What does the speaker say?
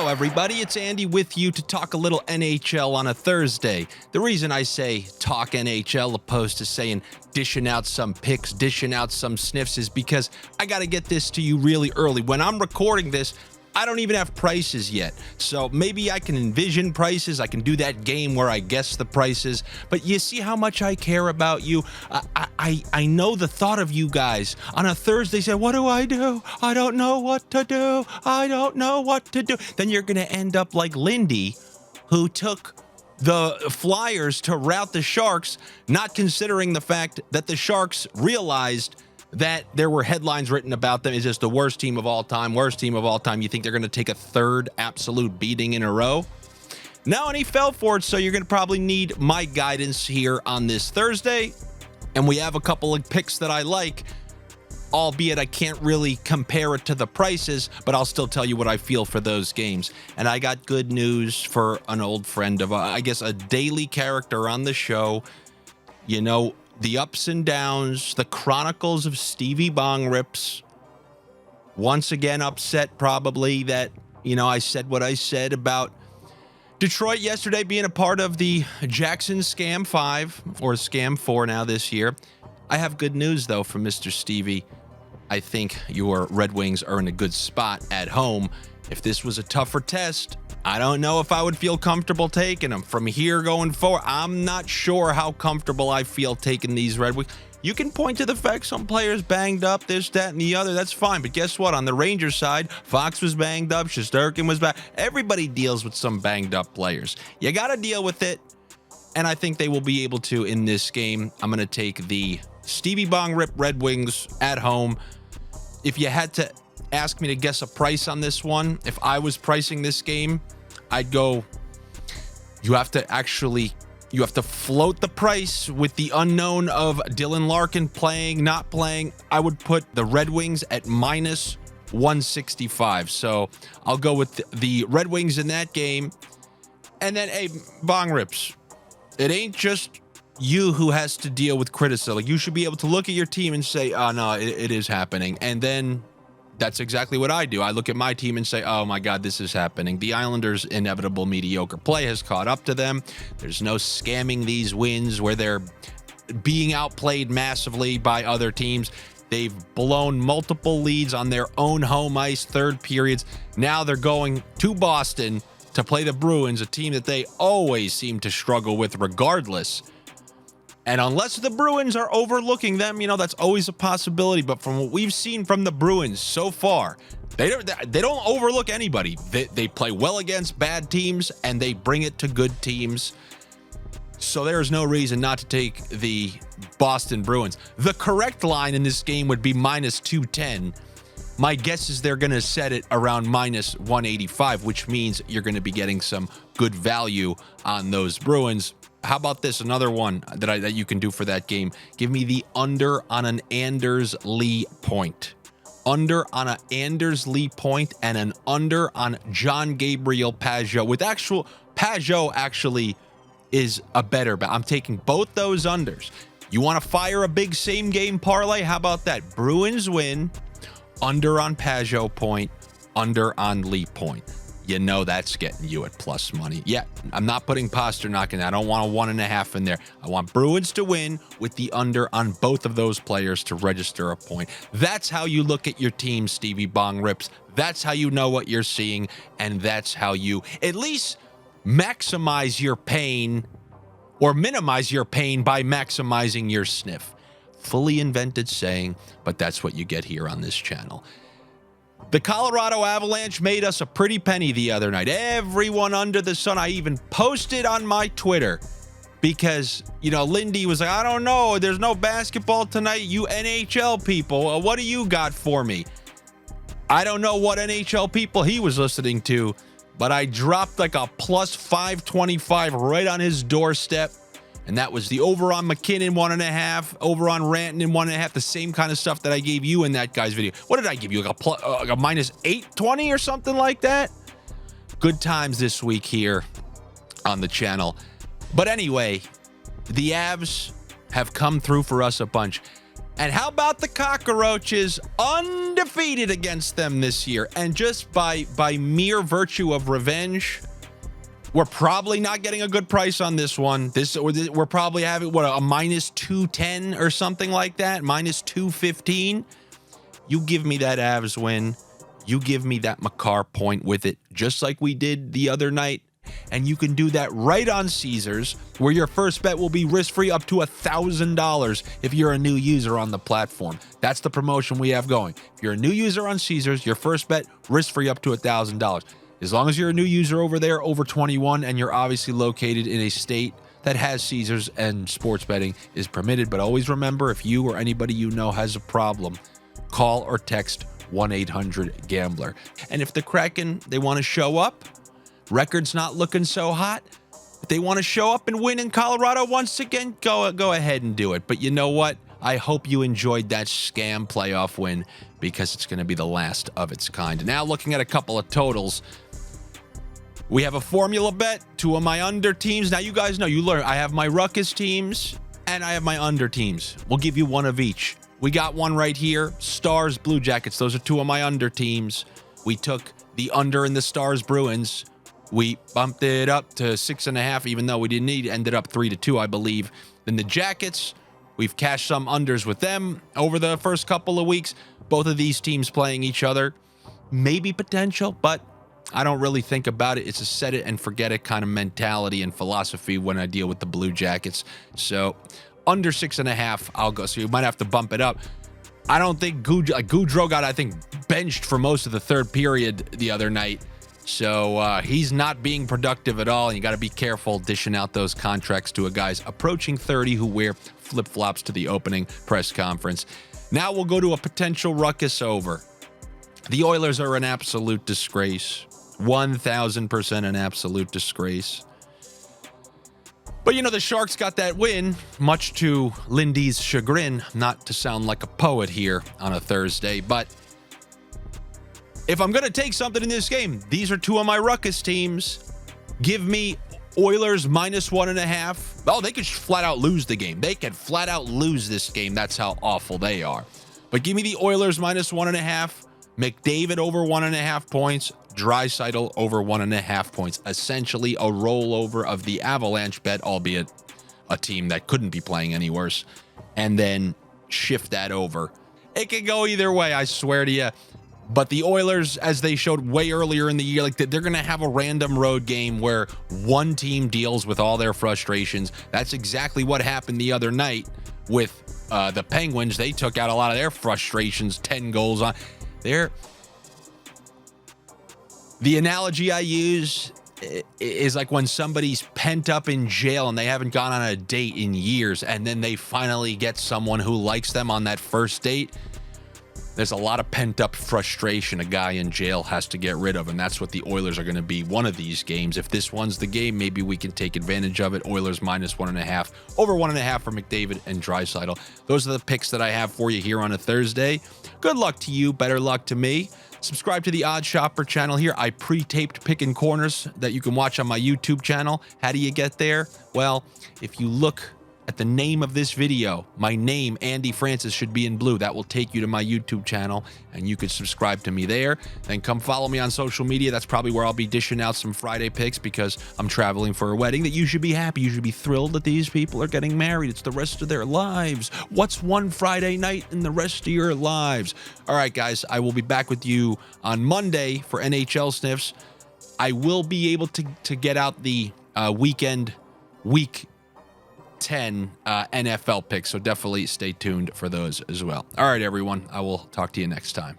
Hello, everybody. It's Andy with you to talk a little NHL on a Thursday. The reason I say talk NHL opposed to saying dishing out some picks, dishing out some sniffs is because I got to get this to you really early. When I'm recording this, I don't even have prices yet. So maybe I can envision prices. I can do that game where I guess the prices. But you see how much I care about you. I know the thought of you guys. On a Thursday, say, what do? I don't know what to do. I don't know what to do. Then you're going to end up like Lindy, who took the Flyers to rout the Sharks, not considering the fact that the Sharks realized that there were headlines written about them as just the worst team of all time. You think they're going to take a third absolute beating in a row? No, and he fell for it, so you're going to probably need my guidance here on this Thursday. And we have a couple of picks that I like, albeit I can't really compare it to the prices, but I'll still tell you what I feel for those games. And I got good news for an old friend of, I guess, a daily character on the show. You know, the ups and downs, the chronicles of Stevie Bong Rips. Once again, upset probably that, I said what I said about Detroit yesterday being a part of the Jackson Scam 5 or Scam 4 now this year. I have good news, though, from Mr. Stevie. I think your Red Wings are in a good spot at home. If this was a tougher test, I don't know if I would feel comfortable taking them. From here going forward, I'm not sure how comfortable I feel taking these Red Wings. You can point to the fact some players banged up, this, that, and the other. That's fine. But guess what? On the Rangers side, Fox was banged up. Shesterkin was bad. Everybody deals with some banged up players. You got to deal with it. And I think they will be able to in this game. I'm going to take the Stevie Bong Rip Red Wings at home. If you had to ask me to guess a price on this one, if I was pricing this game, I'd go, you have to float the price with the unknown of Dylan Larkin playing, not playing. I would put the Red Wings at minus 165. So I'll go with the Red Wings in that game. And then, hey, Bong Rips, it ain't just you who has to deal with criticism. Like, you should be able to look at your team and say, oh, no, it is happening. And then that's exactly what I do. I look at my team and say, oh my God, this is happening. The Islanders' inevitable mediocre play has caught up to them. There's no scamming these wins where they're being outplayed massively by other teams. They've blown multiple leads on their own home ice, third periods. Now they're going to Boston to play the Bruins, a team that they always seem to struggle with regardless. And unless the Bruins are overlooking them, that's always a possibility. But from what we've seen from the Bruins so far, they don't overlook anybody. They play well against bad teams, and they bring it to good teams. So there's no reason not to take the Boston Bruins. The correct line in this game would be minus 210. My guess is they're going to set it around minus 185, which means you're going to be getting some good value on those Bruins. How about this? Another one that you can do for that game. Give me the under on an Anders Lee point. Under on an Anders Lee point and an under on John Gabriel Pageau. With actual Pageau actually is a better bet. I'm taking both those unders. You want to fire a big same game parlay? How about that? Bruins win, under on Pageau point, under on Lee point. That's getting you at plus money. Yeah, I'm not putting Pasternak in. I don't want a 1.5 in there. I want Bruins to win with the under on both of those players to register a point. That's how you look at your team, Stevie Bong Rips. That's how you know what you're seeing, and that's how you at least maximize your pain or minimize your pain by maximizing your sniff. Fully invented saying, but that's what you get here on this channel. The Colorado Avalanche made us a pretty penny the other night. Everyone under the sun. I even posted on my Twitter because, Lindy was like, I don't know. There's no basketball tonight. You NHL people, what do you got for me? I don't know what NHL people he was listening to, but I dropped like a plus 525 right on his doorstep. And that was the over on McKinnon 1.5, over on Rantanen 1.5, the same kind of stuff that I gave you in that guy's video. What did I give you? Like a minus 820 or something like that? Good times this week here on the channel. But anyway, the Avs have come through for us a bunch. And how about the Cockroaches? Undefeated against them this year. And just by mere virtue of revenge, we're probably not getting a good price on this one. We're probably having, what, a minus 210 or something like that? Minus 215? You give me that Avs win. You give me that Makar point with it, just like we did the other night. And you can do that right on Caesars, where your first bet will be risk-free up to $1,000 if you're a new user on the platform. That's the promotion we have going. If you're a new user on Caesars, your first bet, risk-free up to $1,000. As long as you're a new user over there, over 21, and you're obviously located in a state that has Caesars and sports betting is permitted. But always remember, if you or anybody you know has a problem, call or text 1-800-GAMBLER. And if the Kraken, they want to show up, record's not looking so hot, if they want to show up and win in Colorado once again, go ahead and do it. But you know what? I hope you enjoyed that scam playoff win, because it's going to be the last of its kind. Now, looking at a couple of totals, we have a formula bet, 2 of my under teams. Now, you guys know, you learn, I have my ruckus teams and I have my under teams. We'll give you one of each. We got one right here, Stars, Blue Jackets. Those are 2 of my under teams. We took the under in the Stars-Bruins. We bumped it up to 6.5, even though we didn't need it. Ended up 3-2, I believe. Then the Jackets, we've cashed some unders with them over the first couple of weeks. Both of these teams playing each other. Maybe potential, but I don't really think about it. It's a set it and forget it kind of mentality and philosophy when I deal with the Blue Jackets. So under 6.5, I'll go. So you might have to bump it up. I don't think Goudreau got, I think, benched for most of the third period the other night. So he's not being productive at all. And you got to be careful dishing out those contracts to a guys approaching 30 who wear flip-flops to the opening press conference. Now we'll go to a potential ruckus over. The Oilers are an absolute disgrace. 1,000% an absolute disgrace. But, you know, the Sharks got that win, much to Lindy's chagrin, not to sound like a poet here on a Thursday. But if I'm going to take something in this game, these are 2 of my ruckus teams. Give me Oilers minus 1.5. Oh, they could flat out lose the game. They could flat out lose this game. That's how awful they are. But give me the Oilers minus 1.5. McDavid over 1.5 points. Draisaitl over 1.5 points. Essentially a rollover of the Avalanche bet, albeit a team that couldn't be playing any worse. And then shift that over. It could go either way, I swear to you. But the Oilers, as they showed way earlier in the year, like they're going to have a random road game where one team deals with all their frustrations. That's exactly what happened the other night with the Penguins. They took out a lot of their frustrations, 10 goals on. The analogy I use is like when somebody's pent up in jail and they haven't gone on a date in years, and then they finally get someone who likes them on that first date. There's a lot of pent-up frustration a guy in jail has to get rid of, and that's what the Oilers are going to be one of these games. If this one's the game, maybe we can take advantage of it. Oilers minus 1.5, over 1.5 for McDavid and Draisaitl. Those are the picks that I have for you here on a Thursday. Good luck to you. Better luck to me. Subscribe to the Odd Shopper channel here. I pre-taped picking corners that you can watch on my YouTube channel. How do you get there? Well, if you look at the name of this video, my name, Andy Francis, should be in blue. That will take you to my YouTube channel, and you can subscribe to me there. Then come follow me on social media. That's probably where I'll be dishing out some Friday picks, because I'm traveling for a wedding that you should be happy. You should be thrilled that these people are getting married. It's the rest of their lives. What's one Friday night in the rest of your lives? All right, guys, I will be back with you on Monday for NHL Sniffs. I will be able to get out the week 10 NFL picks, so definitely stay tuned for those as well. All right, everyone, I will talk to you next time.